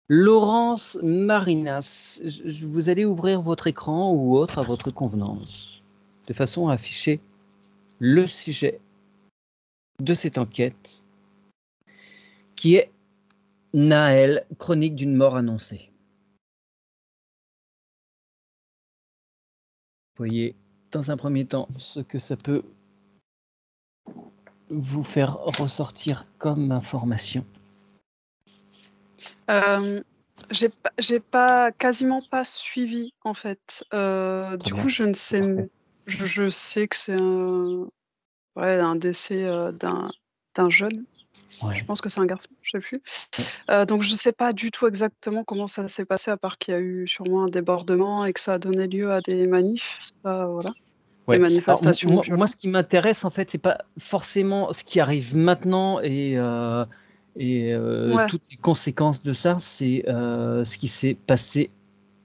Laurence Marinas, vous allez ouvrir votre écran ou autre à votre convenance, de façon à afficher le sujet de cette enquête, qui est Naël, chronique d'une mort annoncée. Voyez, dans un premier temps, ce que ça peut vous faire ressortir comme information. J'ai quasiment pas suivi en fait. Du bien. coup, je ne sais, Parfait. je sais que c'est un décès d'un jeune. Ouais. Je pense que c'est un garçon, je sais plus. Donc je sais pas du tout exactement comment ça s'est passé, à part qu'il y a eu sûrement un débordement et que ça a donné lieu à des manifs, voilà, des Ouais. Alors, manifestations moi, violentes. ce qui m'intéresse, en fait, c'est pas forcément ce qui arrive maintenant et Ouais, toutes les conséquences de ça, c'est ce qui s'est passé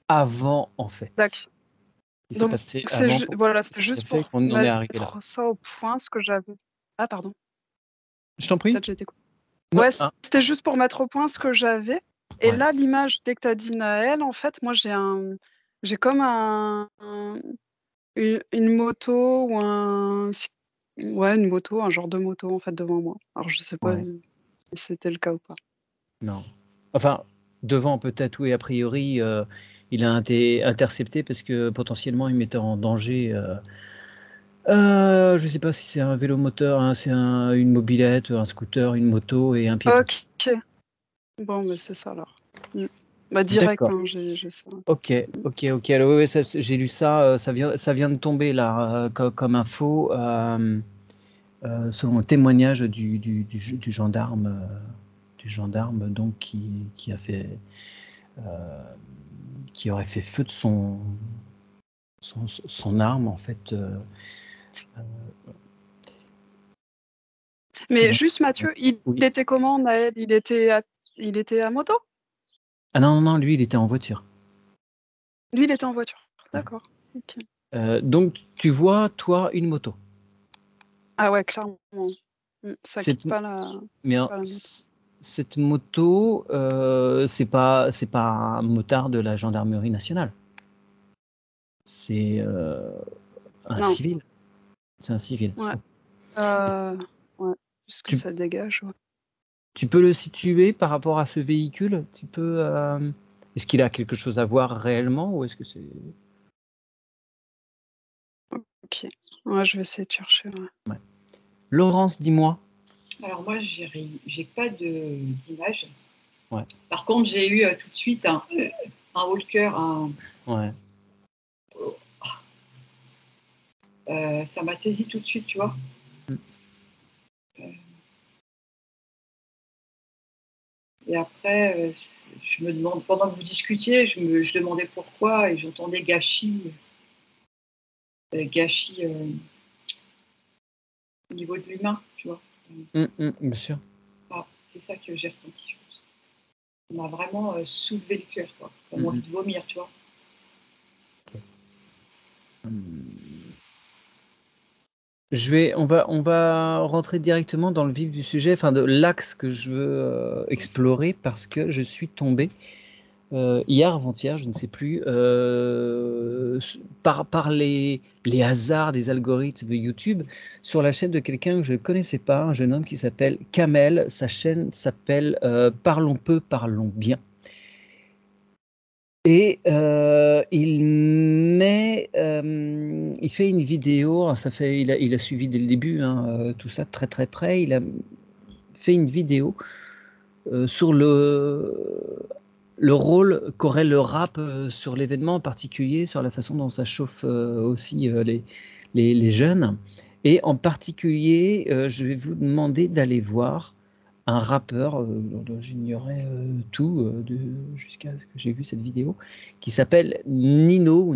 avant, en fait. d'accord. Ce qui s'est Donc passé avant, voilà, ce c'était qui a juste fait pour qu'on en est arrivé là. mettre ça au point, ce que j'avais. Ah pardon, Je t'en prie. peut-être j'ai été coupée. Non. Ouais, Ah, c'était juste pour mettre au point ce que j'avais. Et ouais. là, l'image, dès que tu as dit Naël, en fait, moi, j'ai comme une moto ou ouais, une moto, un genre de moto, en fait, devant moi. Alors, je sais pas Ouais. si c'était le cas ou pas. Non. Enfin, devant peut-être, oui, a priori, il a été intercepté parce que potentiellement il mettait en danger. Je sais pas si c'est un vélomoteur, hein, c'est une mobilette, un scooter, une moto et un piéton. Ok. Bon, mais c'est ça alors. Mm. Bah, direct, D'accord. hein, j'ai ça. Ok, ok, ok. Alors, oui, oui, j'ai lu ça. Ça vient de tomber là, comme info, selon le témoignage du gendarme, donc qui a fait, euh, qui aurait fait feu de son arme en fait. Mais Selon. juste, Mathieu, il Oui. était comment, Naël? Il était à moto? Ah non, non, non, lui, il était en voiture. Lui, il était en voiture. Ouais. D'accord. Ok. Donc, tu vois, toi, une moto. Ah ouais, clairement. Ça Cette, quitte pas mais pas la moto. cette moto, c'est pas un motard de la gendarmerie nationale. C'est un Non, civil. C'est un civil. ouais. Euh, ouais, puisque Tu, ça dégage, ouais. tu peux le situer par rapport à ce véhicule? Est-ce qu'il a quelque chose à voir réellement ou est-ce que c'est... Ok. Ouais, je vais essayer de chercher. Ouais. Ouais. Laurence, dis-moi. Alors moi, j'ai pas d'image. Ouais. Par contre, j'ai eu tout de suite un walker, Ouais. ça m'a saisi tout de suite, tu vois. Et après, je me demande, pendant que vous discutiez, je demandais pourquoi et j'entendais gâchis au niveau de l'humain, tu vois. Bien sûr. Ah, c'est ça que j'ai ressenti, je pense. Ça m'a vraiment soulevé le cœur, quoi. Comme envie de vomir, tu vois. On va rentrer directement dans le vif du sujet, enfin de l'axe que je veux explorer parce que je suis tombé hier, avant-hier, je ne sais plus, par les hasards des algorithmes de YouTube, sur la chaîne de quelqu'un que je ne connaissais pas, un jeune homme qui s'appelle Kamel. Sa chaîne s'appelle Parlons peu, parlons bien. Et il fait une vidéo, hein, il a suivi dès le début, hein, tout ça de très très près. Il a fait une vidéo sur le rôle qu'aurait le rap sur l'événement en particulier, sur la façon dont ça chauffe aussi les jeunes. Et en particulier, je vais vous demander d'aller voir un rappeur, dont j'ignorais tout jusqu'à ce que j'ai vu cette vidéo, qui s'appelle Nino.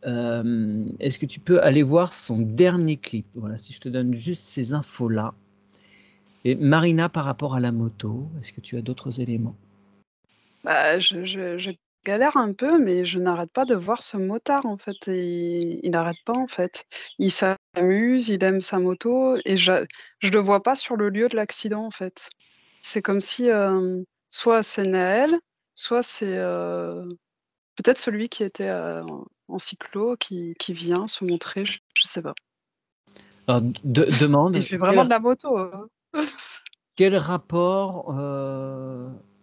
Est-ce que tu peux aller voir son dernier clip? Voilà, si je te donne juste ces infos-là. Et Marina, par rapport à la moto, est-ce que tu as d'autres éléments? Bah, je galère un peu, mais je n'arrête pas de voir ce motard, en fait. Et il n'arrête pas, en fait. Il s'amuse, il aime sa moto, et je le vois pas sur le lieu de l'accident, en fait. c'est comme si soit c'est Naël, soit c'est peut-être celui qui était en cyclo qui vient se montrer, je sais pas. Alors, Il demande, fait vraiment de la moto. quel rapport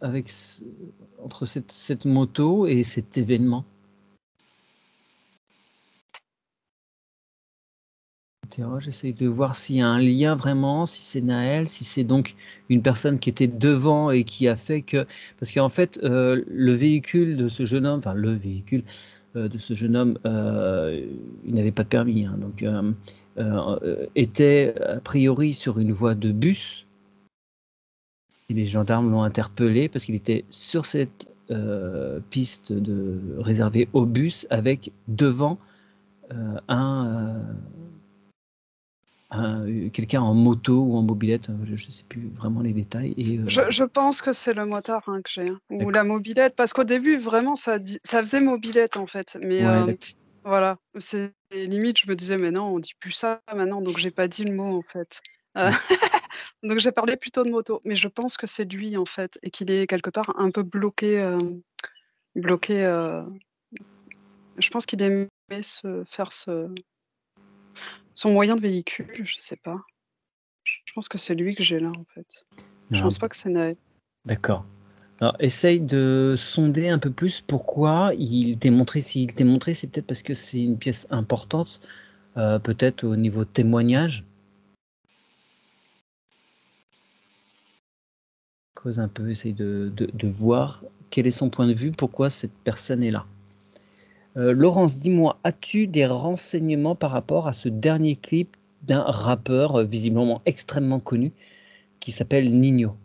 avec entre cette moto et cet événement? J'essaye de voir s'il y a un lien vraiment, si c'est Naël, si c'est donc une personne qui était devant et qui a fait que parce qu'en fait, le véhicule de ce jeune homme, enfin le véhicule, de ce jeune homme, il n'avait pas de permis, hein, donc était a priori sur une voie de bus et les gendarmes l'ont interpellé parce qu'il était sur cette, piste réservée aux bus avec devant, un, quelqu'un en moto ou en mobilette, je ne sais plus vraiment les détails. Et, Je pense que c'est le motard hein, que j'ai, ou la d'accord. mobilette, parce qu'au début, vraiment, ça faisait mobilette en fait. Mais Ouais, d'accord. voilà, c'est limite, je me disais, mais non, on dit plus ça maintenant, donc j'ai pas dit le mot en fait. Euh, Mm. donc j'ai parlé plutôt de moto, mais je pense que c'est lui en fait, et qu'il est quelque part un peu bloqué. Bloqué je pense qu'il aimait faire son moyen de véhicule, je sais pas. Je pense que c'est lui que j'ai là en fait. Je Non, pense pas que c'est Naël. d'accord. Alors, essaye de sonder un peu plus pourquoi il t'est montré. S'il t'est montré, c'est peut-être parce que c'est une pièce importante, peut-être au niveau témoignage. Creuse un peu, essaye de voir quel est son point de vue, pourquoi cette personne est là. Laurence, dis-moi, as-tu des renseignements par rapport à ce dernier clip d'un rappeur visiblement extrêmement connu qui s'appelle Nino?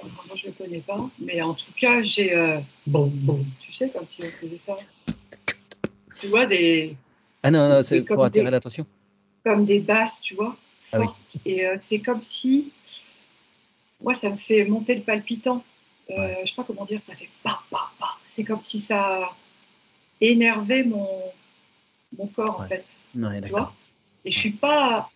Moi, je ne le connais pas, mais en tout cas, j'ai bon, tu sais, quand il faisait ça, tu vois, Ah non, non, c'est pour comme attirer l'attention. des basses, tu vois, Ah oui. fortes. Et c'est comme si, moi, ça me fait monter le palpitant. Ouais. Je sais pas comment dire, ça fait pa, pa, pa. C'est comme si ça énervait mon corps, en Ouais. fait. Ouais, Tu d'accord. vois. Et Ouais. je suis pas,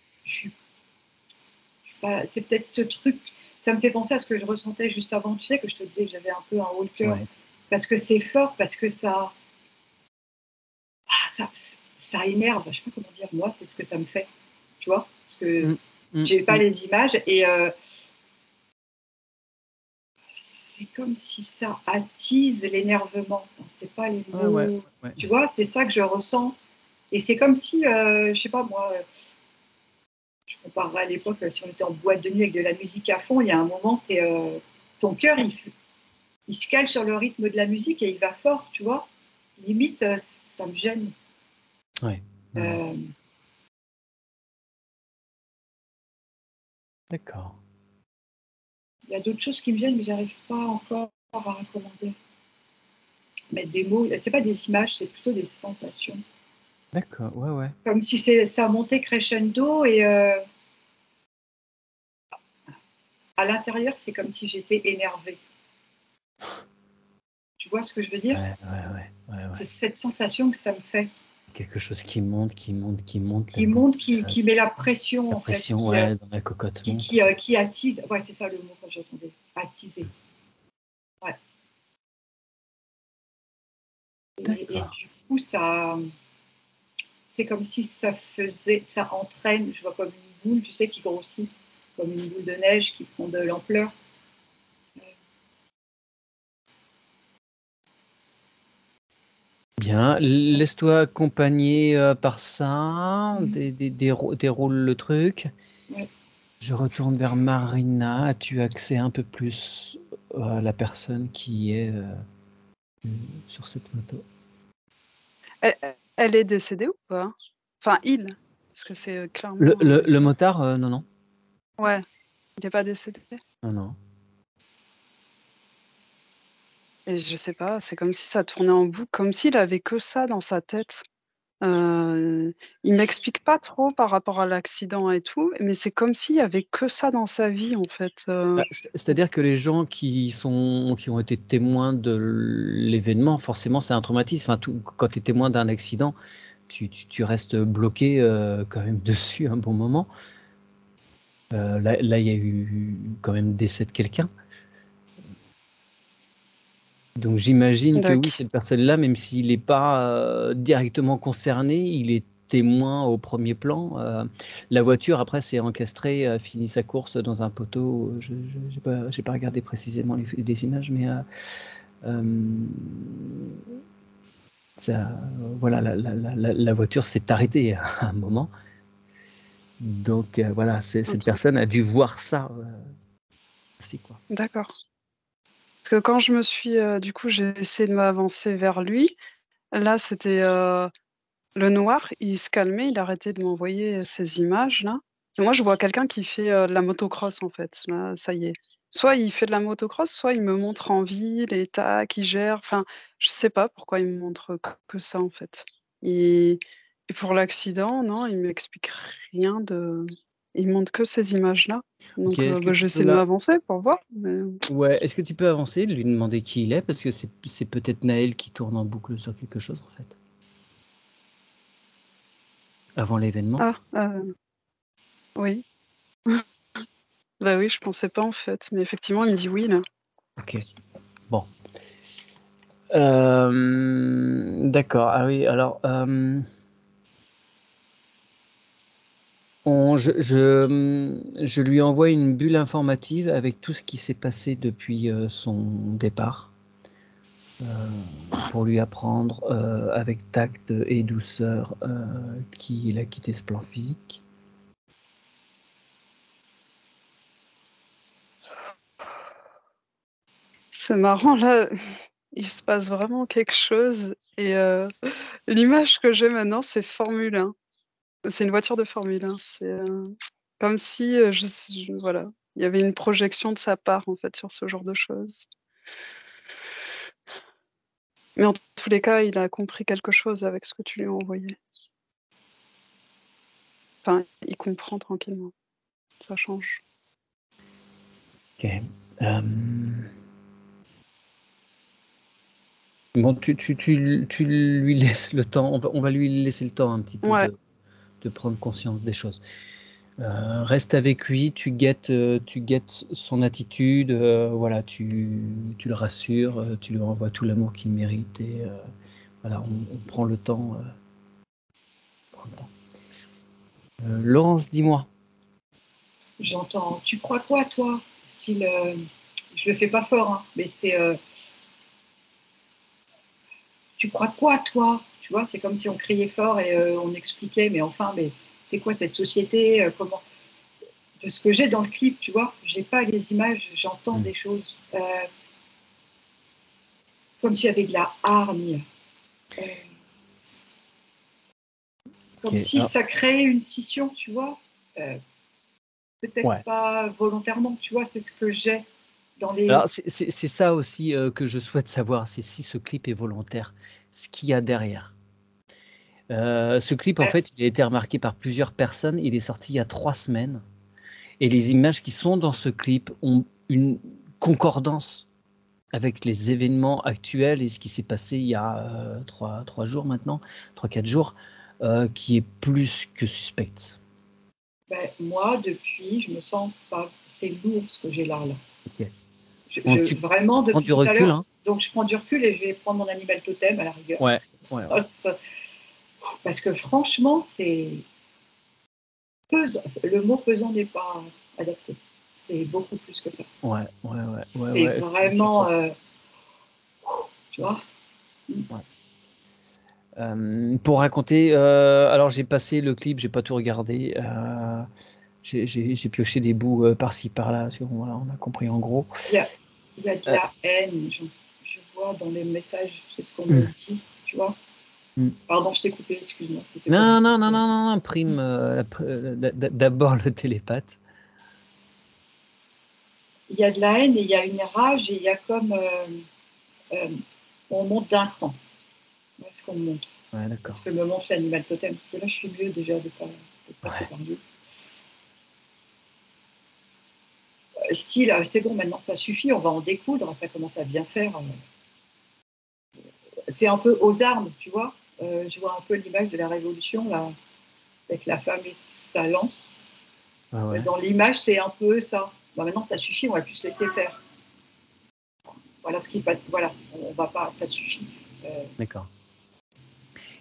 c'est peut-être ce truc, ça me fait penser à ce que je ressentais juste avant. Tu sais, que je te disais que j'avais un peu un haut le cœur. Ouais. Parce que c'est fort, parce que ça énerve. Je sais pas comment dire. Moi, c'est ce que ça me fait. Tu vois, parce que Mm, mm, j'ai pas mm. les images et c'est comme si ça attise l'énervement. Enfin, c'est pas les Ouais, ouais, mots. ouais. Tu vois, c'est ça que je ressens. Et c'est comme si, je sais pas moi, je comparerais à l'époque, si on était en boîte de nuit avec de la musique à fond, il y a un moment, ton cœur, il se cale sur le rythme de la musique et il va fort, tu vois. Limite, ça me gêne. Ouais. Ouais. Euh, D'accord. Il y a d'autres choses qui me gênent, mais j'arrive pas encore à comment dire, mettre des mots. C'est pas des images, c'est plutôt des sensations. D'accord, ouais, ouais. Comme si ça montait crescendo et à l'intérieur, c'est comme si j'étais énervée. Tu vois ce que je veux dire? Ouais, ouais, ouais, ouais, C'est ouais. cette sensation que ça me fait, Quelque chose qui monte, qui monte, qui monte qui là-dedans. monte, qui met la pression La en fait, pression, ouais, dans la cocotte monte. qui attise. Ouais, c'est ça le mot que j'entendais. Attiser. Ouais. Et D'accord. du coup, c'est comme si ça entraîne. Je vois comme une boule, tu sais, qui grossit, comme une boule de neige qui prend de l'ampleur. Bien, laisse-toi accompagner par ça, déroule le truc. Ouais. Je retourne vers Marina. As-tu accès un peu plus à la personne qui est sur cette moto? Elle est décédée ou pas? Enfin, il, parce que c'est Le, clairement. le, le motard, non, non. Ouais, il n'est pas décédé. Non, non. Et je sais pas, c'est comme si ça tournait en boucle, comme s'il avait que ça dans sa tête. Il m'explique pas trop par rapport à l'accident et tout, mais c'est comme s'il y avait que ça dans sa vie en fait. Bah, c'est-à-dire que les gens qui ont été témoins de l'événement, forcément, c'est un traumatisme. Enfin, quand tu es témoin d'un accident, tu restes bloqué quand même dessus un bon moment. Là, il y a eu quand même décès de quelqu'un. Donc j'imagine que oui, D'accord. cette personne-là, même s'il n'est pas directement concerné, il est témoin au premier plan. La voiture, après, s'est encastrée, a fini sa course dans un poteau. Je n'ai pas regardé précisément les images, mais ça, voilà, la voiture s'est arrêtée à un moment. Donc voilà, cette Ok. personne a dû voir ça aussi, quoi. D'accord. Parce que quand je me suis, du coup, j'ai essayé de m'avancer vers lui. Là, c'était le noir. Il se calmait. Il arrêtait de m'envoyer ces images-là. Moi, je vois quelqu'un qui fait de la motocross, en fait. Là, ça y est. Soit il fait de la motocross, soit il me montre en ville, et tac, il gère. Enfin, je sais pas pourquoi il me montre que ça, en fait. Et, et pour l'accident, non, il m'explique rien de. Il montre que ces images-là. Ok, Donc, est-ce que bah, tu peux j'essaie de là, m'avancer pour voir. Mais... ouais, est-ce que tu peux avancer, lui demander qui il est, parce que c'est peut-être Naël qui tourne en boucle sur quelque chose en fait, avant l'événement. Ah, oui. Bah oui, je pensais pas en fait. Mais effectivement, il me dit oui là. Ok, bon. D'accord. Ah oui, alors je lui envoie une bulle informative avec tout ce qui s'est passé depuis son départ. Pour lui apprendre avec tact et douceur qu'il a quitté ce plan physique. C'est marrant là, il se passe vraiment quelque chose. Et l'image que j'ai maintenant, c'est Formule 1. C'est une voiture de Formule 1. C'est comme si, voilà, il y avait une projection de sa part en fait sur ce genre de choses. Mais en tous les cas, il a compris quelque chose avec ce que tu lui as envoyé. Enfin, il comprend tranquillement. Ça change. Ok. Bon, tu lui laisses le temps, on va lui laisser le temps un petit peu Ouais, de prendre conscience des choses. Reste avec lui, tu guettes son attitude, voilà, tu le rassures, tu lui envoies tout l'amour qu'il mérite et voilà, on prend le temps. Prend le temps. Laurence, dis-moi. J'entends. Tu crois quoi, toi? Style, je le fais pas fort, hein, mais c'est. Tu crois quoi, toi? Tu vois, c'est comme si on criait fort et on expliquait, mais enfin, mais c'est quoi cette société? Comment? De ce que j'ai dans le clip, tu vois, j'ai pas les images, j'entends Hmm. des choses. Comme s'il y avait de la hargne. Euh, Ok, comme si alors, ça créait une scission, tu vois. Euh, Peut-être ouais. pas volontairement, tu vois, c'est ce que j'ai dans les. Alors c'est ça aussi que je souhaite savoir, c'est si ce clip est volontaire, ce qu'il y a derrière. Ce clip, en Euh, fait, il a été remarqué par plusieurs personnes. Il est sorti il y a 3 semaines. Et les images qui sont dans ce clip ont une concordance avec les événements actuels et ce qui s'est passé il y a 3 jours maintenant, 3-4 jours, qui est plus que suspecte. moi, depuis, je me sens pas. C'est lourd ce que j'ai là. Ok. Bon, Vraiment, tu prends depuis du tout à recul, l'heure, hein? donc je prends du recul et je vais prendre mon animal totem à la rigueur. Ouais, ouais, ouais. Parce que franchement, c'est pesant. Le mot pesant n'est pas adapté. C'est beaucoup plus que ça. Ouais, ouais, ouais, ouais, C'est ouais, je vraiment, comprends. tu vois. Ouais. Pour raconter, alors j'ai passé le clip, j'ai pas tout regardé. J'ai pioché des bouts par-ci par-là, voilà, on a compris en gros. Il y a, il y a de Euh, la haine. Je vois dans les messages, c'est ce qu'on me hmm, dit, tu vois. hmm. Pardon, je t'ai coupé, excuse-moi. C'était pas du Non, tout non, ce non, que. non, non, non, prime, d'abord le télépathe. Il y a de la haine et il y a une rage et il y a comme. Euh, on monte d'un cran. Voilà ce qu'on me montre. Ouais, C'est ce d'accord. que me montre l'animal totem. Parce que là, je suis mieux déjà de passer Ouais. par lui. Style, c'est bon, maintenant ça suffit, on va en découdre, ça commence à bien faire. C'est un peu aux armes, tu vois. Je vois un peu l'image de la Révolution, là, avec la femme et sa lance. Ah ouais. Dans l'image, c'est un peu ça. Bah, maintenant, ça suffit, on va plus se laisser faire. Voilà ce qui va. Voilà, on va pas, ça suffit. D'accord.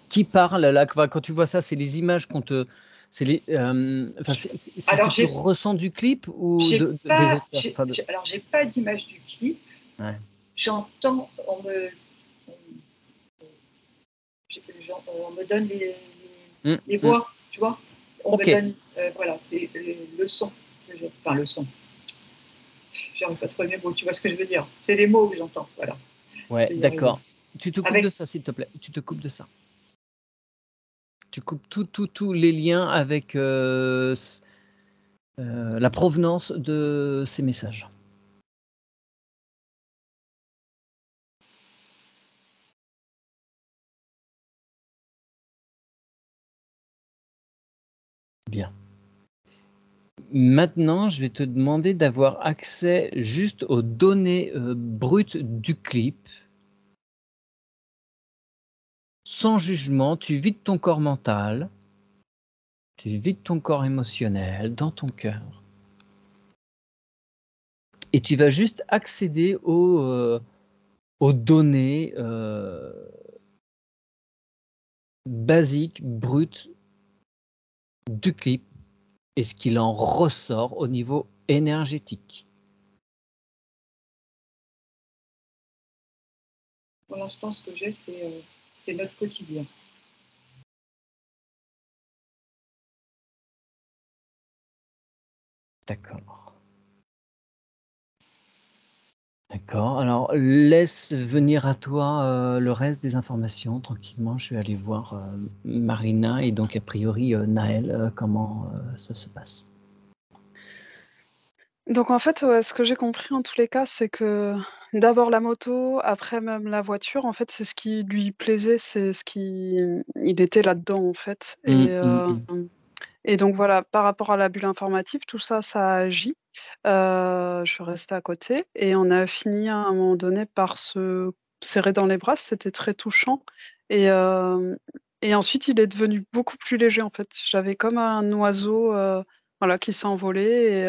Qui parle là quand tu vois ça, c'est les images qu'on te c'est les, enfin, c'est ce que Alors, tu ressens du clip ou des auteurs? Enfin de alors, j'ai pas d'image du clip. ouais. J'entends, on me donne les Mmh. voix, tu vois. On me OK. donne, voilà, c'est le son. Enfin, le son. J'arrive pas à trouver mes mots, tu vois ce que je veux dire. C'est les mots que j'entends, voilà. Ouais, Je vais y arriver. d'accord. Tu te coupes de Avec, ça, s'il te plaît. Tu te coupes de ça. Tu coupes tous les liens avec, la provenance de ces messages. Bien. Maintenant, je vais te demander d'avoir accès juste aux données, brutes du clip. Sans jugement, tu vides ton corps mental, tu vides ton corps émotionnel dans ton cœur et tu vas juste accéder aux données, basiques, brutes du clip et ce qu'il en ressort au niveau énergétique. pour l'instant, ce que j'ai, c'est notre quotidien. D'accord. D'accord, alors laisse venir à toi, le reste des informations tranquillement. Je vais aller voir, Marina et donc a priori, Naël, comment, ça se passe. Donc en fait, ouais, ce que j'ai compris en tous les cas, c'est que d'abord la moto, après même la voiture, en fait, c'est ce qui lui plaisait, c'est ce qui il était là-dedans, en fait Mmh, mmh mh. et donc voilà, par rapport à la bulle informative, tout ça, ça a agi. Je suis restée à côté et on a fini à un moment donné par se serrer dans les bras, c'était très touchant et hem et ensuite il est devenu beaucoup plus léger, en fait. J'avais comme un oiseau, voilà, qui s'envolait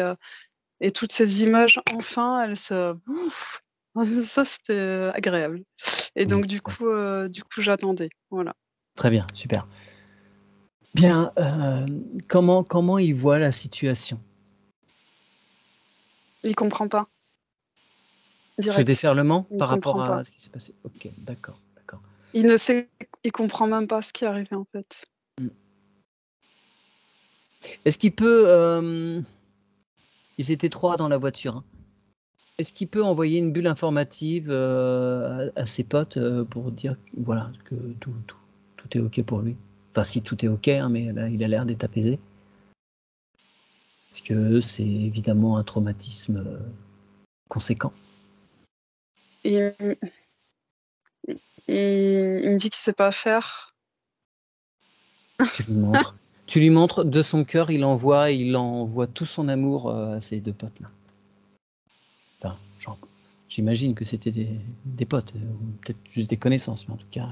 et toutes ces images, enfin, elles se ouf, ça, c'était, agréable et Mmh, donc super. du coup, j'attendais, voilà. Très bien, super. Bien, comment il voit la situation? Il comprend pas, Ce direct. déferlement Il par rapport comprend à pas. ce qui s'est passé? OK, d'accord, d'accord. Il ne sait il comprend même pas ce qui est arrivé, en fait. Mmh. Est-ce qu'il peut, ils étaient 3 dans la voiture, hein. Est-ce qu'il peut envoyer une bulle informative, à ses potes, pour dire que voilà, que tout est OK pour lui? Enfin si tout est OK, hein, mais là, il a l'air d'être apaisé. Parce que c'est évidemment un traumatisme, conséquent. Et il me dit qu'il sait pas faire. Tu lui montres. Tu lui montres de son cœur, il envoie tout son amour, à ces 2 potes-là. Enfin, genre, j'imagine que c'était des potes, ou peut-être juste des connaissances, mais en tout cas,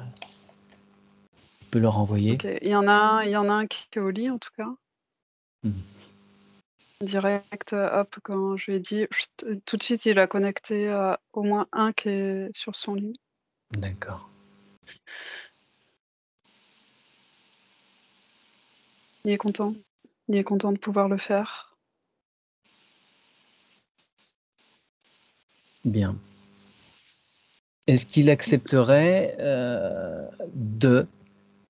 tu peux leur envoyer. OK. Il y en a un qui est au lit, en tout cas. Mmh. Direct, hop, quand je lui ai dit, chut, tout de suite, il a connecté, au moins un qui est sur son lit. D'accord. Il est content. Il est content de pouvoir le faire. Bien. Est-ce qu'il accepterait, de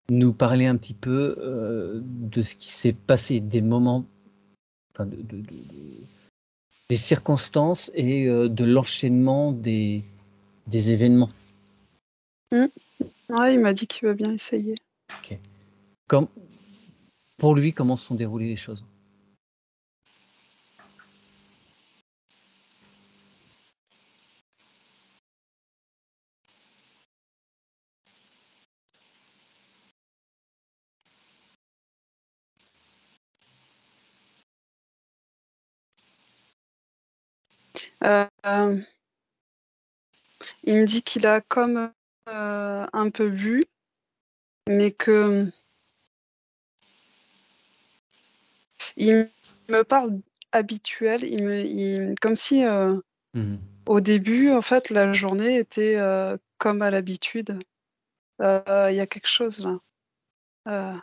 nous parler un petit peu, de ce qui s'est passé, des moments, enfin des circonstances et de l'enchaînement des événements? Mmh. Ouais, il m'a dit qu'il veut bien essayer. OK. Com Pour lui, comment se sont déroulées les choses? Hem, il me dit qu'il a comme, un peu vu, mais que, il me parle habituel, comme si Mhm. au début, en fait, la journée était comme à l'habitude. Il y a quelque chose là. Euh,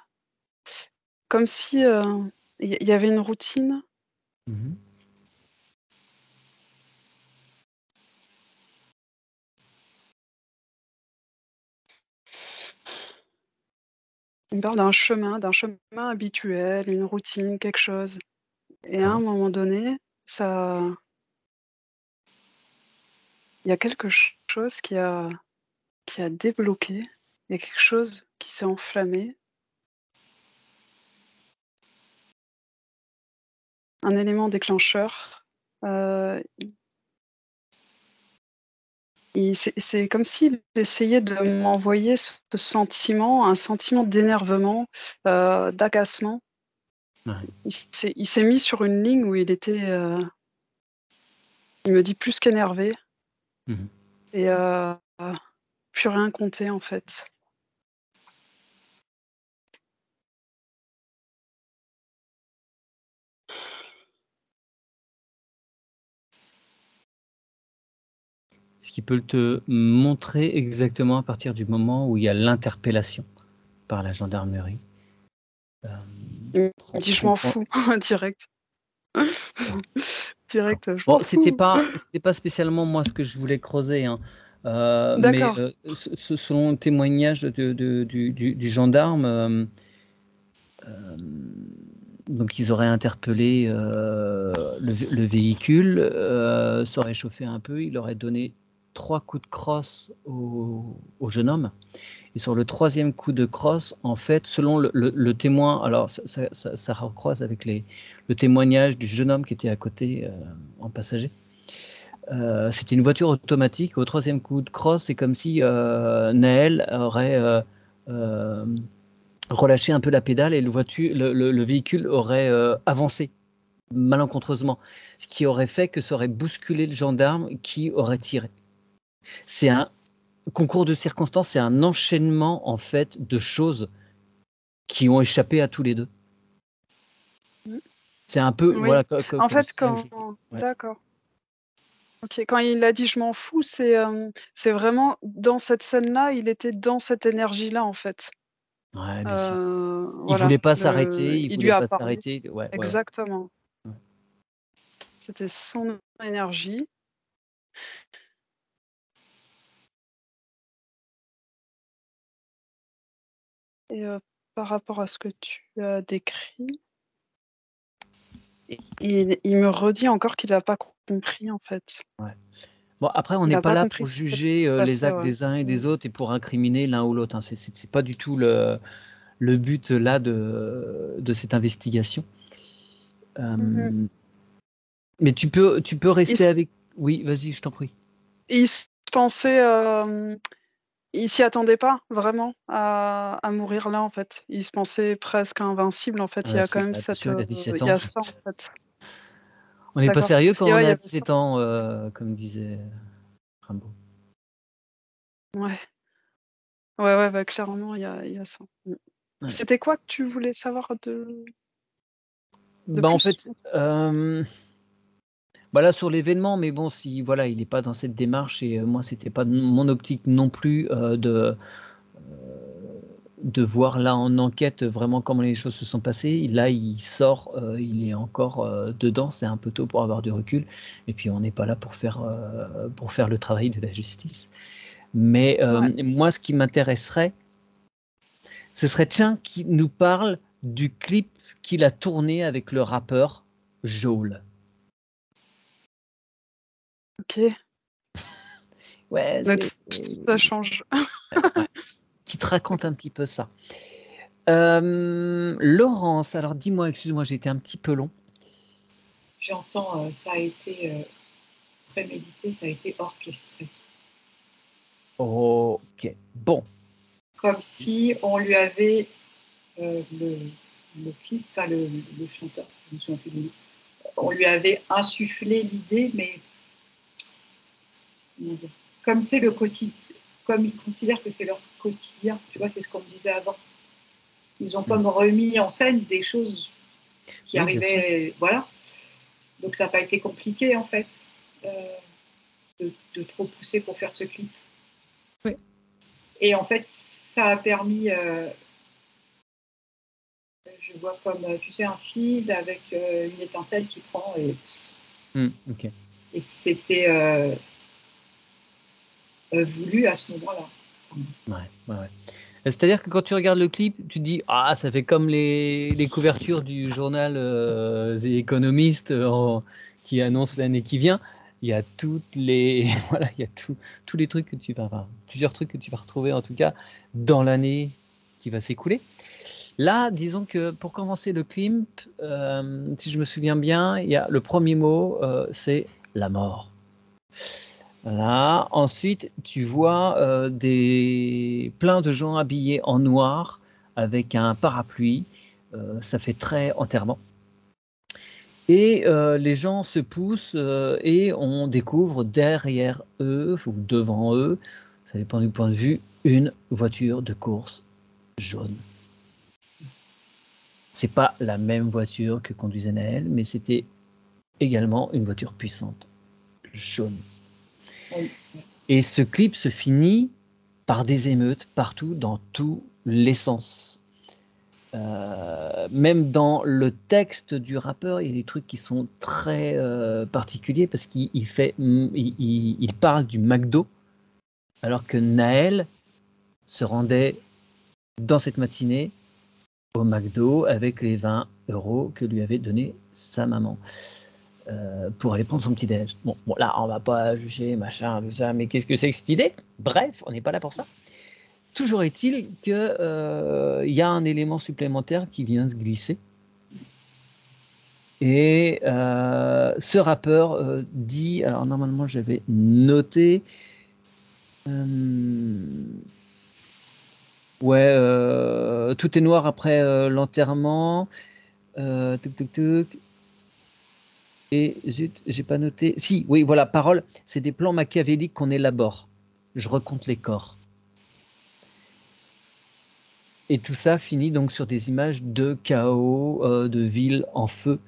Comme si il y avait une routine. Mhm. Il me parle d'un chemin habituel, une routine, quelque chose. Et à un D'accord. moment donné, il y a quelque chose qui a débloqué. Il y a quelque chose qui s'est enflammé. Un élément déclencheur. Euh, c'est comme s'il essayait de m'envoyer ce sentiment, un sentiment d'énervement, d'agacement. Ouais. Il s'est mis sur une ligne où il me dit plus qu'énervé Mhm. et plus rien compter en fait. Ce qui peut te montrer exactement à partir du moment où il y a l'interpellation par la gendarmerie. Il me Prends, dit: «Je prends, m'en prends. fous», direct. D'accord. Direct, «Je m'en Bon, c'était fous». pas, c'était pas spécialement moi ce que je voulais creuser, hein. Mais D'accord. selon le témoignage du gendarme, donc ils auraient interpellé le véhicule, ça aurait chauffé un peu, il aurait donné 3 coups de crosse au jeune homme. Et sur le troisième coup de crosse, en fait, selon le témoin, alors ça recroise avec le témoignage du jeune homme qui était à côté en passager. C'était une voiture automatique. Au troisième coup de crosse, c'est comme si Naël aurait relâché un peu la pédale et le véhicule aurait avancé malencontreusement, ce qui aurait fait que ça aurait bousculé le gendarme qui aurait tiré. C'est un concours de circonstances, c'est un enchaînement en fait de choses qui ont échappé à tous les deux. Mmh. C'est un peu, Oui. voilà, En comme fait, si un jeu. Ouais. d'accord. OK. Quand il a dit: «Je m'en fous», c'est vraiment dans cette scène-là, il était dans cette énergie-là, en fait. Ouais, bien sûr. Il Voilà, voulait pas s'arrêter, il il lui voulait a pas parlé. s'arrêter. Ouais, ouais, ouais. Exactement. Ouais. C'était son énergie et par rapport à ce que tu as décrit, il me redit encore qu'il a pas compris, en fait. Ouais. Bon, après, on Il n'est a pas pas là compris pour ce qui s'était juger les passé, actes ouais. des uns et Mmh. des autres et pour incriminer l'un ou l'autre, hein. C'est pas du tout le but là de cette investigation. Mmh. Mais tu peux Il rester s avec. Oui, vas-y, je t'en prie. il se pensait, il s'y attendait pas vraiment à mourir là, en fait. Il se pensait presque invincible, en fait. Il y Ouais, a quand c'est même bah, bien sûr, il a 17 il y ans. a ça, en fait. On n'est pas D'accord sérieux quand et on ouais, il y a avait ça. 17 ans, comme disait Rimbaud. Ouais. Ouais, ouais, bah, clairement, il y a ça. Mmh. Ouais. C'était quoi que tu voulais savoir de Bah, en plus? fait, bah, là, sur l'événement, mais bon, si voilà, il est pas dans cette démarche et moi, c'était pas mon optique non plus, de voir là en enquête vraiment comment les choses se sont passées. Là, il sort, il est encore, dedans, c'est un peu tôt pour avoir du recul et puis on n'est pas là pour faire le travail de la justice. Mais, Ouais. moi, ce qui m'intéresserait, ce serait, tiens, qu'il nous parle du clip qu'il a tourné avec le rappeur Jol. OK. Ouais, Donc ça change. ouais, qui te raconte un petit peu ça. Laurence, alors dis-moi, excuse-moi, j'ai été un petit peu long. J'entends, ça a été prémédité, ça a été orchestré. OK, bon. Comme si on lui avait le clip, enfin le chanteur, je me souviens plus du nom, on lui avait insufflé l'idée, mais comment dire, comme c'est le quotidien, comme ils considèrent que c'est leur quotidien, tu vois, c'est ce qu'on me disait avant. Ils ont Mmh. comme remis en scène des choses qui Oui, bien sûr. arrivait, voilà. Donc ça n'a pas été compliqué en fait de trop pousser pour faire ce clip. Oui. Et en fait, ça a permis, je vois comme, tu sais, un fil avec une étincelle qui prend Ok. et c'était voulu à ce moment-là. Ouais. C'est-à-dire que quand tu regardes le clip, tu te dis: «Ah, ça fait comme les couvertures du journal, The Economist, qui annonce l'année qui vient». Il y a toutes les voilà, il y a tous les trucs que tu vas enfin, plusieurs trucs que tu vas retrouver en tout cas dans l'année qui va s'écouler. Là, disons que pour commencer le clip, si je me souviens bien, il y a le premier mot, c'est la mort. Voilà. Ensuite, tu vois, plein de gens habillés en noir avec un parapluie, ça fait très enterrement et les gens se poussent, et on découvre derrière eux ou devant eux, ça dépend du point de vue, une voiture de course jaune. C'est pas la même voiture que conduisait Naël, mais c'était également une voiture puissante, jaune. Oui. Et ce clip se finit par des émeutes partout, dans tous les sens. Même dans le texte du rappeur, il y a des trucs qui sont très particuliers parce il parle du McDo, alors que Naël se rendait dans cette matinée au McDo avec les 20 € que lui avait donné sa maman. Pour aller prendre son petit déj. Bon, là, on va pas juger, machin, tout ça, mais qu'est-ce que c'est que cette idée? Bref, on n'est pas là pour ça. Toujours est-il que, y a un élément supplémentaire qui vient se glisser et ce rappeur, dit alors normalement j'avais noté, ouais, tout est noir après, l'enterrement, tuc et zut, j'ai pas noté si, oui, voilà, parole: «C'est des plans machiavéliques qu'on élabore. Je recompte les corps». Et tout ça finit donc sur des images de chaos, de villes en feu.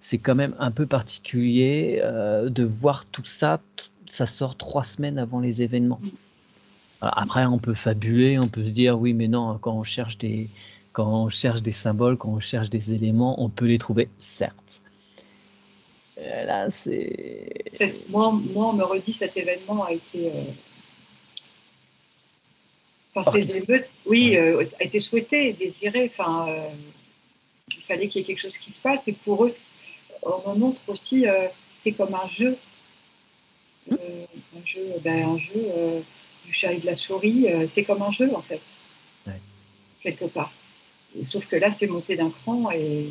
C'est quand même un peu particulier, de voir tout ça, ça sort 3 semaines avant les événements. Après on peut fabuler, on peut se dire: «Oui, mais non, quand on cherche des symboles, quand on cherche des éléments, on peut les trouver», certes. Là, Moi, on me redit cet événement a été. Enfin, ces orchestre émeutes, oui, ouais. a été souhaité, désiré. Enfin, il fallait qu'il y ait quelque chose qui se passe. Et pour eux, on me montre aussi, c'est comme un jeu. Mmh, Un jeu du chat et de la souris. C'est comme un jeu, en fait, ouais. quelque part. Et sauf que là, c'est monté d'un cran. Et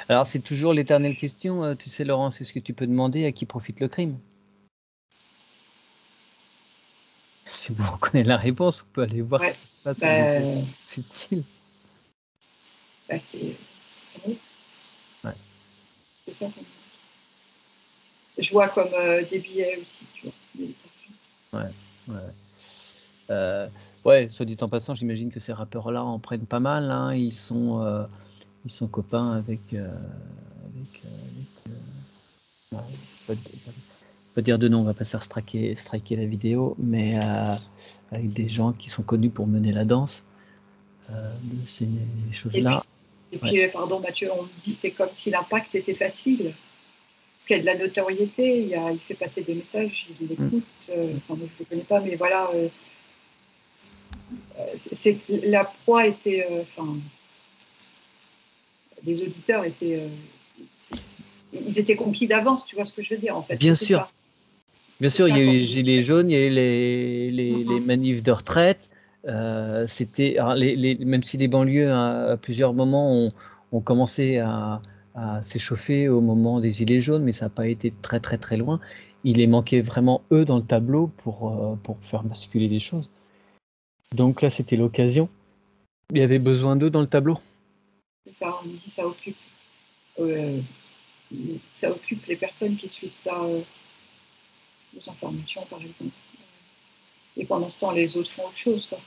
Alors c'est toujours l'éternelle question, tu sais Laurent, c'est ce que tu peux demander: à qui profite le crime? Si vous connaissez la réponse, on peut aller voir ouais, ce qui se passe à niveau bah, subtil. c'est oui, Ouais, c'est ça. Je vois comme des billets aussi, tu vois. ouais, ouais. Ouais, soit dit en passant, j'imagine que ces rappeurs-là en prennent pas mal, hein. Ils sont copains ouais, pas pas dire de nom, on va pas se faire striker la vidéo, mais avec des gens qui sont connus pour mener la danse, de ces Et puis, choses-là. et Ouais. puis pardon Mathieu, on me dit c'est comme si l'impact était facile. Parce qu'il y a de la notoriété, il fait passer des messages, il Mmh. l'écoute. Enfin, moi, je ne le connais pas, mais voilà, la proie était. Enfin, les auditeurs étaient. Ils étaient conquis d'avance, tu vois ce que je veux dire, en fait. Bien C'était sûr. ça. Bien C'est sûr, il ça y a eu qu'on les me dit. gilets jaunes, il y a eu les manifs de retraite, c'était alors même si les banlieues à plusieurs moments ont commencé à s'échauffer au moment des gilets jaunes, mais ça a pas été très, très, très loin. Il les manquait vraiment eux dans le tableau pour faire basculer les choses. Donc là, c'était l'occasion. Il y avait besoin d'eux dans le tableau. C'est ça, on me dit euh, ça occupe les personnes qui suivent ça, aux informations, par exemple. Et pendant ce temps, les autres font autre chose, quoi.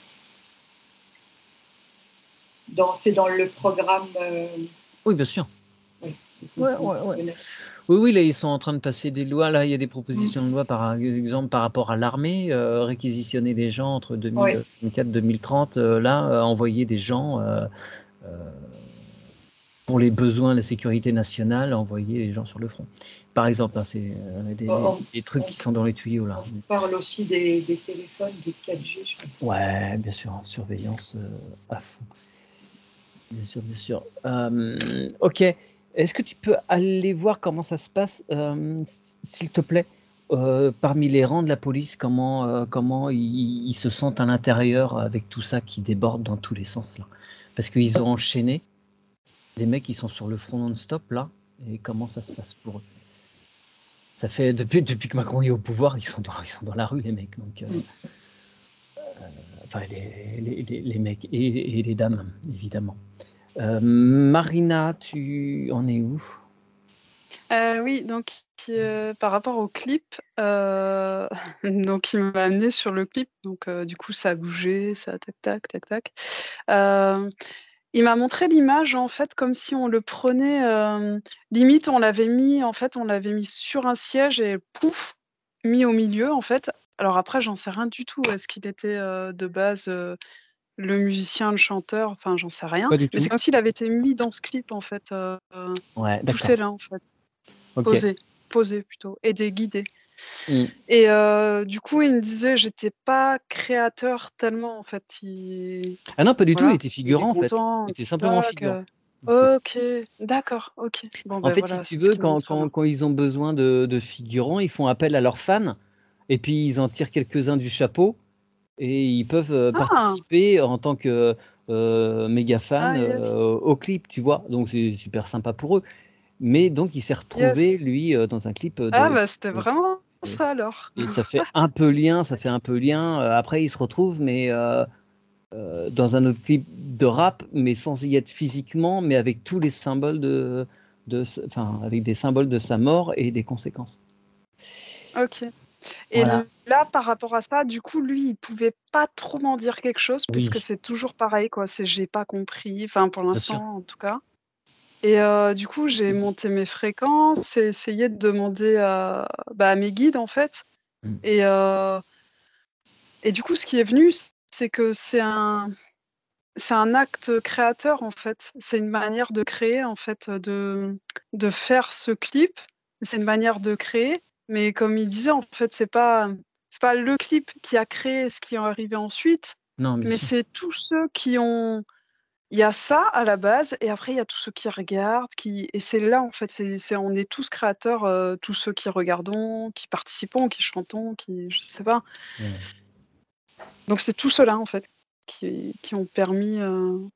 C'est dans le programme. Oui, bien sûr. Oui, Ouais, ouais, ouais. Oui, là, ils sont en train de passer des lois. Là, il y a des propositions de loi, par exemple, par rapport à l'armée, réquisitionner des gens entre Oui. 2024 et 2030. Envoyer des gens pour les besoins de la sécurité nationale, envoyer les gens sur le front. Par exemple, hein, c'est des trucs qui sont dans les tuyaux là. On parle aussi des téléphones, des 4G. Ouais, bien sûr, surveillance à fond. Bien sûr, bien sûr. Ok. Est-ce que tu peux aller voir comment ça se passe, s'il te plaît, parmi les rangs de la police, comment ils se sentent à l'intérieur avec tout ça qui déborde dans tous les sens là? Parce qu'ils ont enchaîné les mecs qui sont sur le front non-stop là, et comment ça se passe pour eux? Ça fait depuis que Macron est au pouvoir, ils sont dans la rue les mecs, donc enfin les mecs et les dames évidemment. Marina, tu en es où? Oui, donc par rapport au clip, donc il m'a amené sur le clip, donc du coup ça a bougé, ça tac tac, tac tac. Il m'a montré l'image en fait comme si on le prenait, limite on l'avait mis sur un siège et pouf, mis au milieu en fait. Alors après j'en sais rien du tout. Est-ce qu'il était, de base, le musicien, le chanteur? Enfin j'en sais rien. Pas du Mais tout. c'est comme s'il avait été mis dans ce clip en fait, Ouais, d'accord. poussé là en fait. OK. Posé plutôt, aider, guider. Mmh. Et du coup, il me disait: «J'étais pas créateur tellement en fait». Ah non, pas du tout, il Voilà, était il était figurant en fait. content, Il était simplement tac, figurant. OK, d'accord, OK. Bon En ben fait, si voilà, tu c'est ce veux, qu'il me montre alors. quand ils ont besoin de figurants, ils font appel à leurs fans et puis ils en tirent quelques-uns du chapeau et ils peuvent, Ah! participer en tant que, méga Ah fan, yes, au clip, tu vois? Donc c'est super sympa pour eux. Mais donc il s'est yes. retrouvé lui, dans un clip, Ah de bah, c'était vraiment et ça alors. ça fait un peu lien, après ils se retrouvent mais dans un autre clip de rap, mais sans y être physiquement, mais avec tous les symboles enfin, avec des symboles de sa mort et des conséquences. OK. Et Voilà. là, par rapport à ça, du coup, lui, il pouvait pas trop m'en dire quelque chose Oui, puisque c'est toujours pareil quoi, c'est: «J'ai pas compris», enfin pour bien sûr. l'instant en tout cas. Et du coup, j'ai monté mes fréquences et essayé de demander à mes guides, en fait. Mmh. Et du coup, ce qui est venu, c'est que c'est un acte créateur, en fait. C'est une manière de créer, en fait, de faire ce clip. C'est une manière de créer, mais comme il disait, en fait, c'est pas le clip qui a créé ce qui est arrivé ensuite, Non, bien mais sûr. c'est tous ceux qui ont il y a ça à la base et après il y a tous ceux qui regardent, qui et c'est là en fait, c'est on est tous créateurs, tous ceux qui regardons, qui participons, qui chantons, qui je sais pas. Ouais. Donc c'est tout cela en fait qui ont permis, de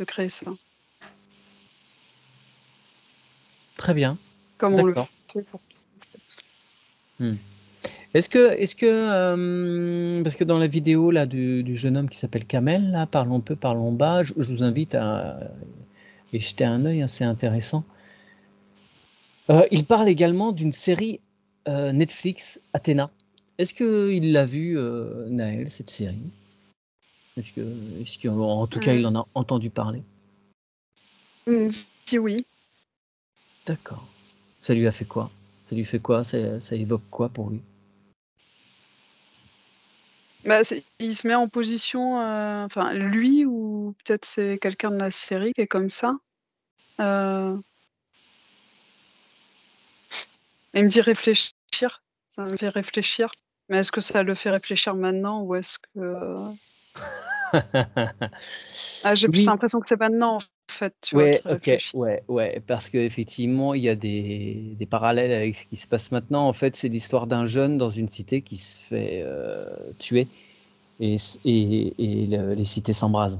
créer ça. Très bien, Comme on le d'accord. fait pour tout en fait. Mmh. Parce que dans la vidéo là du jeune homme qui s'appelle Kamel là, Parlons peu, parlons bas, je vous invite à y jeter un œil, hein, c'est intéressant. Il parle également d'une série, Netflix, Athéna. Est-ce qu'il l'a vue, Naël, cette série? En tout cas, il Heu, en a entendu parler? si oui. D'accord. Ça lui a fait quoi? Ça lui fait quoi? Ça évoque quoi pour lui? Bah, c'est il se met en position, enfin lui ou peut-être c'est quelqu'un de la série qui est comme ça. Heu, il me dit: «Réfléchir», ça me fait réfléchir. Mais est-ce que ça le fait réfléchir maintenant ou est-ce que ah, j'ai plus Oui, l'impression que c'est maintenant, en fait, tu vois, ouais, qu'il OK, réfléchit. ouais, parce qu'effectivement, il y a des parallèles avec ce qui se passe maintenant. En fait, c'est l'histoire d'un jeune dans une cité qui se fait, tuer et les cités s'embrasent.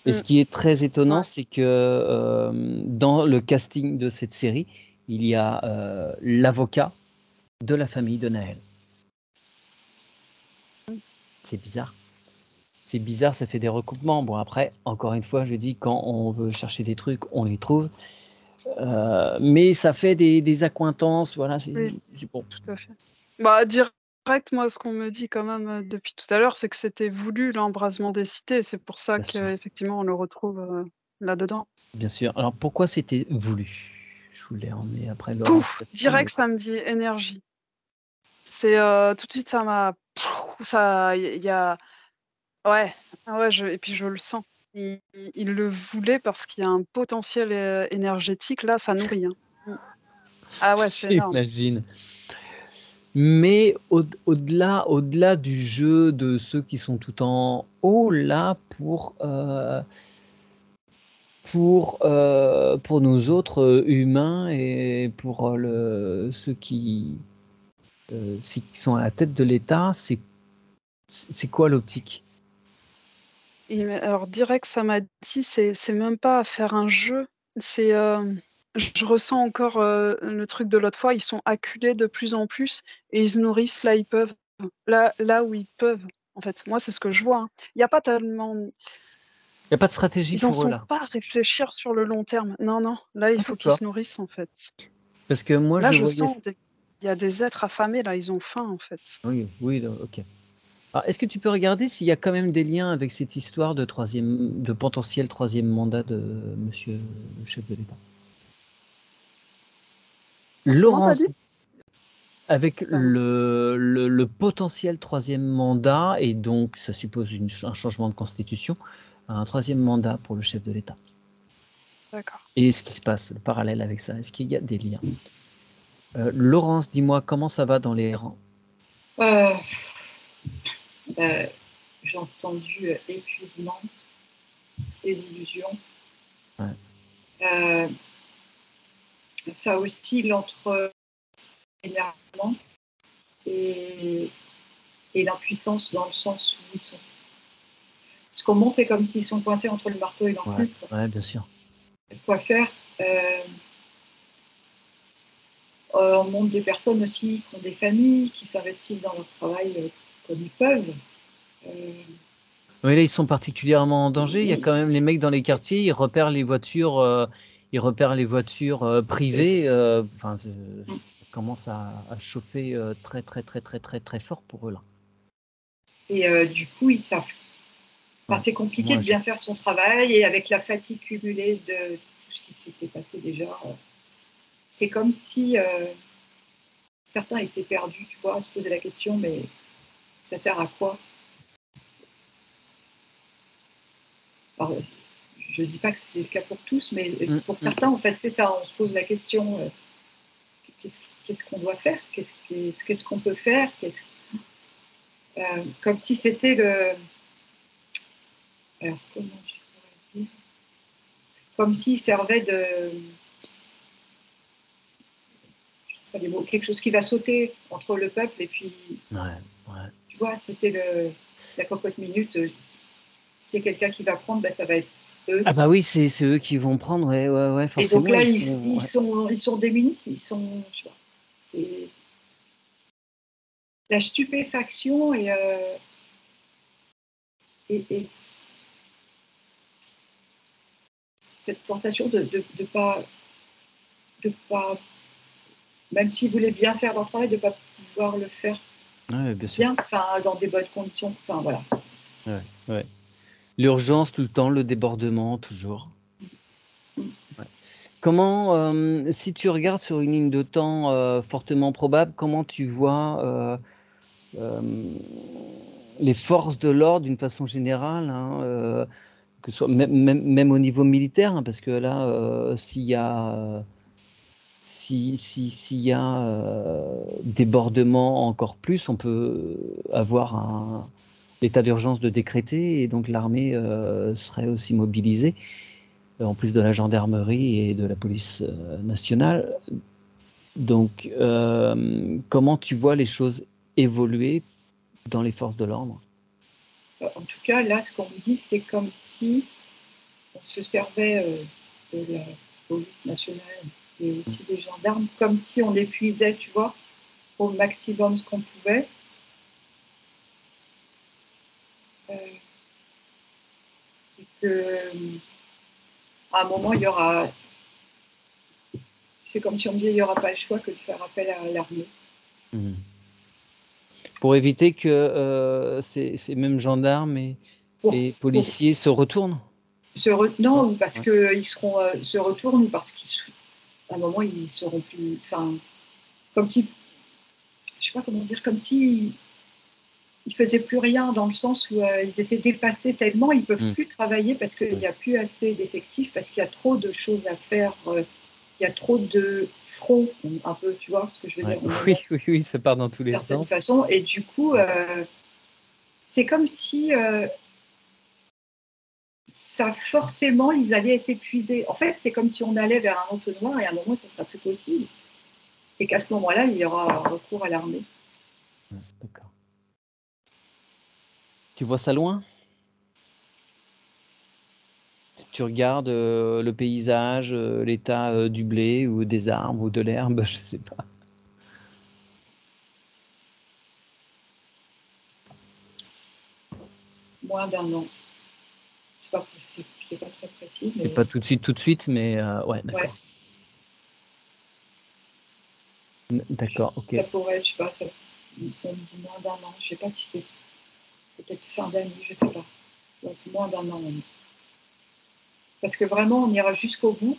Et ce Mmh, qui est très étonnant, ouais. c'est que, dans le casting de cette série, il y a, l'avocat de la famille de Naël. C'est bizarre. C'est bizarre, ça fait des recoupements. Bon après, encore une fois, je dis quand on veut chercher des trucs, on les trouve, mais ça fait des accointances, voilà, Oui, c'est bon. tout à fait. Bah, dire direct, moi, ce qu'on me dit quand même depuis tout à l'heure, c'est que c'était voulu l'embrasement des cités. C'est pour ça Bien sûr, qu'effectivement, on le retrouve là-dedans. bien sûr. Alors pourquoi c'était voulu? Je voulais emmener après Laurence Pouf! là-dessus, mais Direct, ça me dit énergie. C'est tout de suite, ça m'a. Ça, il y a. Ouais, ah ouais, et puis je le sens. Il le voulait parce qu'il y a un potentiel énergétique, là, ça nourrit. Hein. Mm. Ah ouais, c'est énorme. j'imagine. Mais au-delà du jeu de ceux qui sont tout en haut, là, pour nous autres humains et pour ceux qui sont à la tête de l'État, c'est quoi l'optique? Alors direct, ça m'a dit, c'est même pas faire un jeu, c'est, je ressens encore, le truc de l'autre fois, ils sont acculés de plus en plus et ils se nourrissent là, ils peuvent, là où ils peuvent, en fait. Moi, c'est ce que je vois, hein. Il y a pas tellement Il n'y a pas de stratégie ils en pour eux sont là. pas à réfléchir sur le long terme. Non, non, là, il Ah, faut qu'ils d'accord. se nourrissent, en fait. Parce que moi, Là, je je voyais. sens il y a des êtres affamés, là, ils ont faim, en fait. Oui, oui, ok. Alors, est-ce que tu peux regarder s'il y a quand même des liens avec cette histoire de potentiel troisième mandat de Monsieur le chef de l'État? Comment tu as Laurence, dit? avec Pardon. le potentiel troisième mandat, et donc ça suppose un changement de constitution, un troisième mandat pour le chef de l'État. D'accord. Et ce qui se passe, le parallèle avec ça, est-ce qu'il y a des liens? Laurence, dis-moi comment ça va dans les rangs? Euh, euh, j'ai entendu épuisement, désillusion. Ouais. Euh, ça oscille entre énervement et, et l'impuissance dans le sens où ils sont. Ce qu'on monte, c'est comme s'ils sont coincés entre le marteau et Ouais, l'enclume. ouais, bien sûr. Quoi faire on montre des personnes aussi qui ont des familles, qui s'investissent dans leur travail comme ils peuvent. Euh, Oui, là, ils sont particulièrement en danger. Il y a quand même les mecs dans les quartiers, ils repèrent les voitures privées. Enfin, ça commence à chauffer très, très, très, très, très, très fort pour eux là. et du coup, ils savent. Enfin, Ouais. c'est compliqué Moi, de bien faire son travail et avec la fatigue cumulée de tout ce qui s'était passé déjà, c'est comme si certains étaient perdus, tu vois, à se poser la question, mais ça sert à quoi? Alors, je ne dis pas que c'est le cas pour tous, mais mm, pour mm. certains, en fait, c'est ça. On se pose la question qu'est-ce qu'on doit faire? Qu'est-ce qu'on peut faire? Comme si c'était le. Alors, comment je pourrais dire? Comme s'il servait de. Quelque chose qui va sauter entre le peuple et puis. Ouais, ouais. Tu vois, c'était la cocotte minute. S'il y a quelqu'un qui va prendre, ben, ça va être eux. Ah bah oui, c'est eux qui vont prendre, ouais, ouais, ouais, Et donc forcément, là, ils sont. Ouais. ils sont démunis. Ils sont. Tu vois, c'est la stupéfaction et cette sensation de pas, même s'ils voulaient bien faire leur travail, de ne pas pouvoir le faire Ouais, bien sûr. bien, enfin, dans des bonnes conditions. Enfin, voilà. Ouais, ouais. L'urgence tout le temps, le débordement toujours. Ouais. Comment, si tu regardes sur une ligne de temps fortement probable, comment tu vois les forces de l'ordre d'une façon générale, hein, que ce soit même au niveau militaire, hein, parce que là, s'il y a, s'il y a débordement encore plus, on peut avoir l'état d'urgence de décréter et donc l'armée serait aussi mobilisée, en plus de la gendarmerie et de la police nationale. Donc, comment tu vois les choses évoluer dans les forces de l'ordre? En tout cas, là, ce qu'on me dit, c'est comme si on se servait de la police nationale et aussi des gendarmes, comme si on épuisait, tu vois, au maximum ce qu'on pouvait. Euh, et que, à un moment, il y aura. C'est comme si on me disait il n'y aura pas le choix que de faire appel à l'armée. Mmh. Pour éviter que ces mêmes gendarmes et pour policiers se retournent. non, Ouais, ou parce ouais. qu'ils se retournent, ou parce qu'à un moment, ils seront plus. Enfin, comme si. Je sais pas comment dire, comme si. Ils faisaient plus rien, dans le sens où ils étaient dépassés tellement, ils peuvent Mm. plus travailler parce qu'il Mm. n'y a plus assez d'effectifs, parce qu'il y a trop de choses à faire, il y a trop de fronts, un peu, tu vois ce que je veux Ouais. dire, on Oui, avance oui, oui, ça part dans tous d'une les certaine sens. façon, et du coup, c'est comme si ça, forcément, ils allaient être épuisés. En fait, c'est comme si on allait vers un entonnoir et à un moment, ça ne sera plus possible. Et qu'à ce moment-là, il y aura recours à l'armée. Ouais, d'accord. Tu vois ça loin? Si tu regardes le paysage, l'état du blé ou des arbres ou de l'herbe, je sais pas. Moins d'un an. C'est pas très précis, C'est mais pas tout de suite, mais ouais, ouais, d'accord. D'accord, ok. ça pourrait être, je sais pas, on me dit moins d'un an. Je sais pas si c'est peut-être fin d'année, je sais pas. Ouais, c'est moins d'un an, on dit. Parce que vraiment, on ira jusqu'au bout,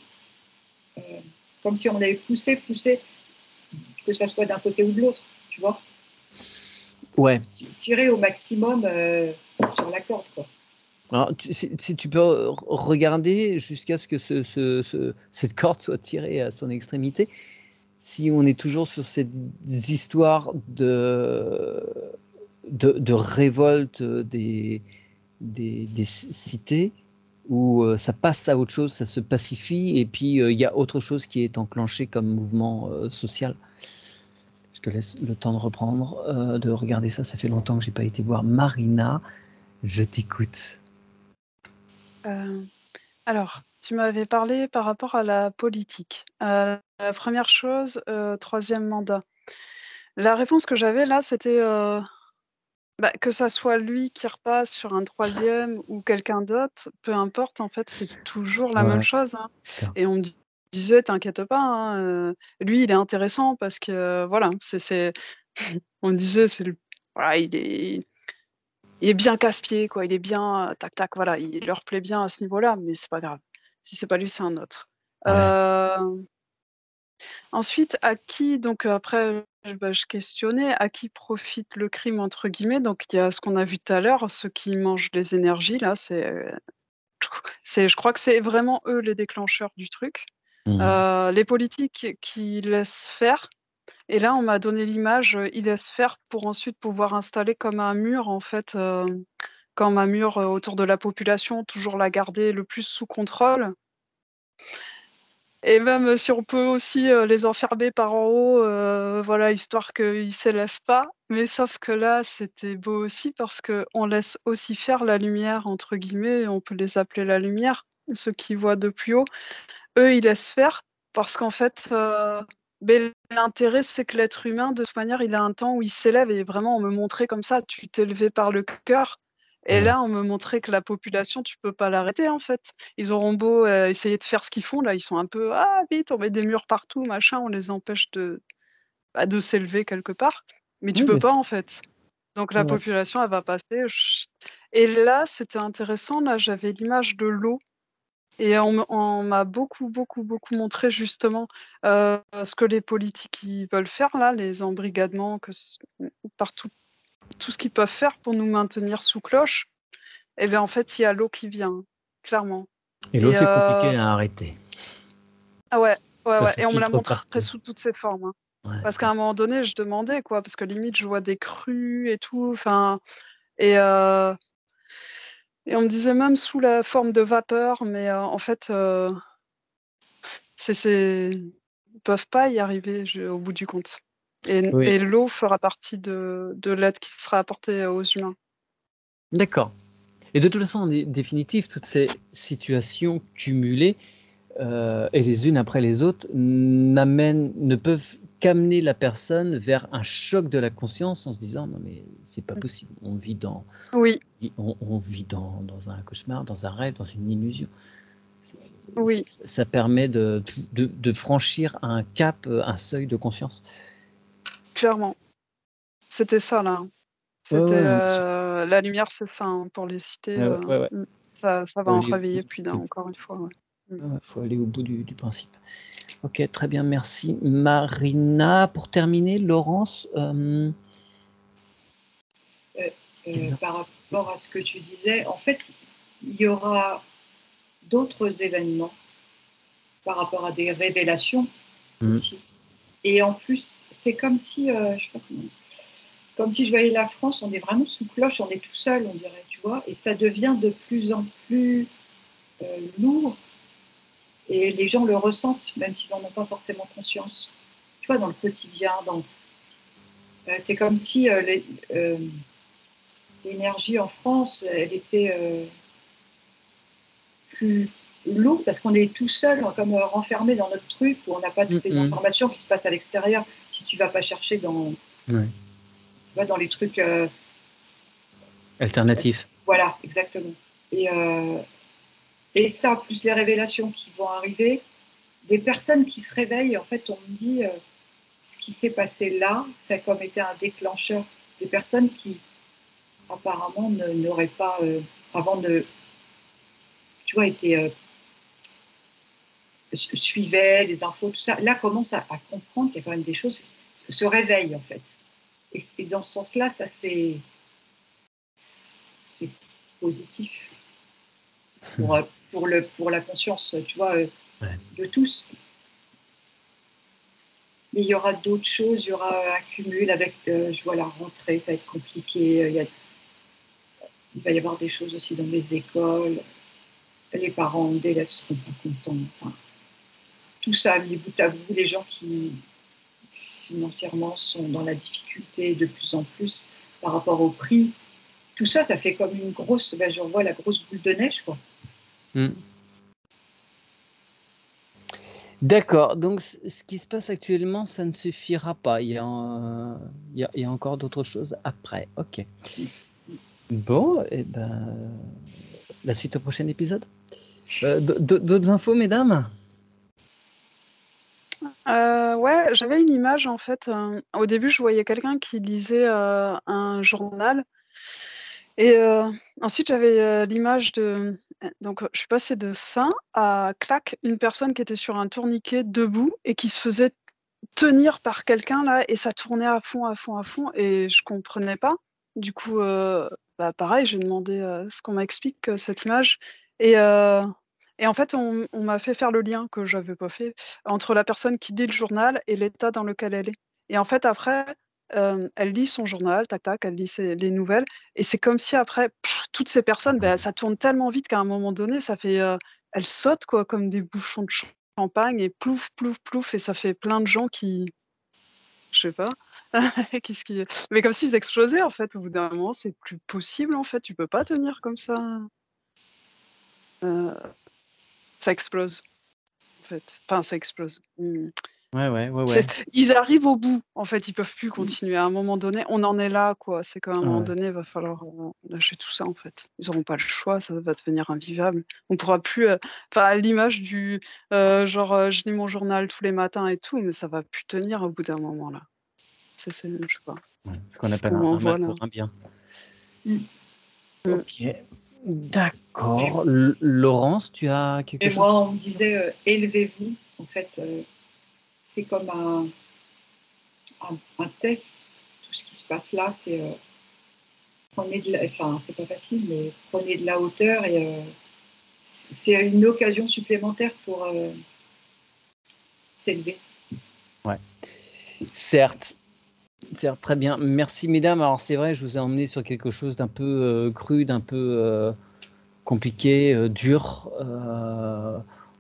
euh, comme si on avait poussé, que ça soit d'un côté ou de l'autre, tu vois. Ouais. Tirer au maximum sur la corde, quoi. Alors, si tu peux regarder jusqu'à ce que cette corde soit tirée à son extrémité. Si on est toujours sur cette histoire de révolte des cités, où ça passe à autre chose, ça se pacifie, et puis il y a autre chose qui est enclenché comme mouvement social. Je te laisse le temps de reprendre, de regarder ça. Ça fait longtemps que j'ai pas été voir Marina. Je t'écoute. Euh, alors, tu m'avais parlé par rapport à la politique. La première chose, troisième mandat. La réponse que j'avais là, c'était que ça soit lui qui repasse sur un troisième ou quelqu'un d'autre, peu importe, en fait, c'est toujours la même Ouais, chose, hein. d'accord. Et on me disait, t'inquiète pas, hein, lui, il est intéressant parce que, voilà, on disait, voilà, il est bien casse-pied, quoi. Il est bien, tac, tac, voilà, il leur plaît bien à ce niveau-là, mais c'est pas grave. Si c'est pas lui, c'est un autre. Ouais. Ensuite, à qui donc après, je questionnais: «À qui profite le crime?» entre guillemets, donc il y a ce qu'on a vu tout à l'heure, ceux qui mangent les énergies là, je crois que c'est vraiment eux les déclencheurs du truc. Mmh. Les politiques qui laissent faire et là on m'a donné l'image, ils laissent faire pour ensuite pouvoir installer comme un mur en fait, comme un mur, autour de la population, toujours la garder le plus sous contrôle. Et même si on peut aussi, les enfermer par en haut, voilà, histoire qu'ils s'élèvent pas. Mais sauf que là, c'était beau aussi parce qu'on laisse aussi faire «la lumière» entre guillemets, on peut les appeler la lumière, ceux qui voient de plus haut. Eux, ils laissent faire parce qu'en fait, l'intérêt, c'est que l'être humain, de toute manière, il a un temps où il s'élève et vraiment on me montrait comme ça: «Tu t'es levé par le cœur» et Ouais. là, on me montrait que la population, tu peux pas l'arrêter, en fait. Ils auront beau, essayer de faire ce qu'ils font, là, ils sont un peu: «Ah vite, on met des murs partout, machin», on les empêche de s'élever quelque part, mais tu Oui, peux bien pas, sûr. en fait. Donc la Ouais. population, elle va passer chut et là, c'était intéressant, là, j'avais l'image de l'eau et on m'a beaucoup, beaucoup, beaucoup montré justement, ce que les politiques, ils veulent faire là, les embrigadements, partout, tout ce qu'ils peuvent faire pour nous maintenir sous cloche et bien, en fait, il y a l'eau qui vient, clairement Et l'eau, et c'est compliqué à arrêter. ah ouais, ouais, Ça ouais se et on me l'a filtre montré partout. sous toutes ses formes, hein. Ouais. Parce qu'à un moment donné, je demandais quoi, parce que limite, je vois des crues et tout, enfin et heu et on me disait même sous la forme de vapeur, mais en fait, ils peuvent pas y arriver au bout du compte Oui, et l'eau fera partie de l'aide qui sera apportée aux humains. d'accord. Et de toute façon, en définitive, toutes ces situations cumulées, et les unes après les autres, ne peuvent qu'amener la personne vers un choc de la conscience en se disant: «Non mais c'est pas Mmh. possible, Oui, on vit dans un cauchemar, dans un rêve, dans une illusion». oui, Ça permet de franchir un cap, un seuil de conscience. clairement. C'était ça, là. Ouais, C'était, ouais, non, mais la lumière, c'est ça, hein, pour les citer, ouais, ouais, ouais. ça Faut va en aller au réveiller bout plus d'un, encore une fois, ouais. faut aller au bout du principe. OK, très bien, merci. Marina, pour terminer, Laurence, Euh, des par rapport à ce que tu disais, en fait, il y aura d'autres événements par rapport à des révélations mmh, aussi. Et en plus, c'est comme si, je sais pas comment, comme si je voyais la France, on est vraiment sous cloche, on est tout seul, on dirait, tu vois, et ça devient de plus en plus lourd, et les gens le ressentent, même s'ils n'en ont pas forcément conscience. Tu vois, dans le quotidien, c'est comme si l'énergie en France, elle était plus lourde parce qu'on est tout seul, comme renfermé dans notre truc où on n'a pas toutes les mmh, informations qui se passent à l'extérieur. Si tu vas pas chercher dans, ouais, tu vois, dans les trucs, alternatif. voilà, exactement. Et, euh, et ça, plus les révélations qui vont arriver, des personnes qui se réveillent, en fait, on me dit ce qui s'est passé là, ça a comme été un déclencheur. Des personnes qui apparemment n'auraient pas, avant de, tu vois, été suivaient les infos, tout ça, là commence à comprendre qu'il y a quand même des choses, se réveillent en fait. Et dans ce sens-là, ça c'est positif pour, pour la conscience, tu vois, Ouais. de tous. Mais il y aura d'autres choses, il y aura un cumul avec, je vois la rentrée, ça va être compliqué. Il va y avoir des choses aussi dans les écoles. Les parents d'élèves ne seront pas contents. Enfin, tout ça mis bout à bout, les gens qui financièrement sont dans la difficulté de plus en plus par rapport au prix. Tout ça, ça fait comme une grosse, ben, je revois la grosse boule de neige, quoi. Mmh. D'accord, donc ce qui se passe actuellement, ça ne suffira pas. Il y a encore d'autres choses après. OK. Bon et ben, la suite au prochain épisode. D'autres infos, mesdames? Ouais, j'avais une image, en fait, au début, je voyais quelqu'un qui lisait, un journal et ensuite j'avais, l'image de donc je suis passée de ça à clac, une personne qui était sur un tourniquet debout et qui se faisait tenir par quelqu'un là et ça tournait à fond, à fond, à fond et je comprenais pas. Du coup, bah, pareil, j'ai demandé, ce qu'on m'explique, cette image et et en fait, on m'a fait faire le lien que j'avais pas fait, entre la personne qui lit le journal et l'état dans lequel elle est et en fait, après, elle lit son journal, tac, tac, elle lit ses les nouvelles et c'est comme si après, toutes ces personnes, bah, ça tourne tellement vite qu'à un moment donné, ça fait, elles sautent quoi, comme des bouchons de champagne et plouf, plouf, plouf et ça fait plein de gens qui je sais pas, qu'est-ce qui mais comme s'ils explosaient en fait, au bout d'un moment, c'est plus possible en fait, tu peux pas tenir comme ça, heu, ça explose en fait, enfin ça explose. Ouais, ouais, ouais, C'est ouais. ils arrivent au bout en fait, ils peuvent plus continuer. À un moment donné, on en est là quoi, c'est qu'à un Ouais, moment ouais. donné, il va falloir, lâcher tout ça en fait. Ils auront pas le choix, ça va devenir invivable. On pourra plus, enfin à l'image du, genre, je lis mon journal tous les matins et tout, mais ça va plus tenir au bout d'un moment là. C'est je sais pas, Ouais, ce qu'on c'est ce appelle qu'on un mal m'envoie là. pour un bien. Mm. Mmh. OK. Et, D'accord. Laurence, tu as quelque et chose? moi, on me disait, élevez-vous. En fait, c'est comme un test. Tout ce qui se passe là, c'est prenez de la, enfin, c'est pas facile, mais prenez de la hauteur et c'est une occasion supplémentaire pour s'élever. Ouais. Certes, certes, très bien. Merci mesdames. Alors c'est vrai, je vous ai emmené sur quelque chose d'un peu, cru, d'un peu, compliqué, dur.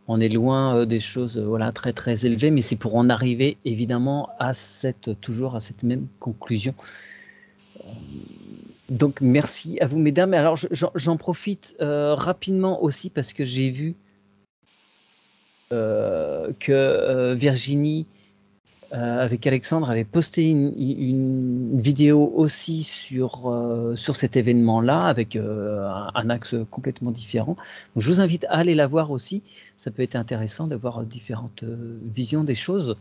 On est loin, des choses, voilà, très, très élevées, mais c'est pour en arriver évidemment à cette toujours à cette même conclusion. Donc merci à vous mesdames. Alors j'en profite, rapidement aussi parce que j'ai vu, que, Virginie, avec Alexandre, avait posté une vidéo aussi sur cet événement-là, avec un axe complètement différent. Donc, je vous invite à aller la voir aussi. Ça peut être intéressant d'avoir différentes visions des choses.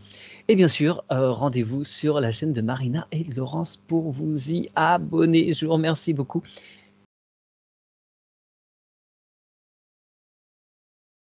Et bien sûr, rendez-vous sur la chaîne de Marina et de Laurence pour vous y abonner. Je vous remercie beaucoup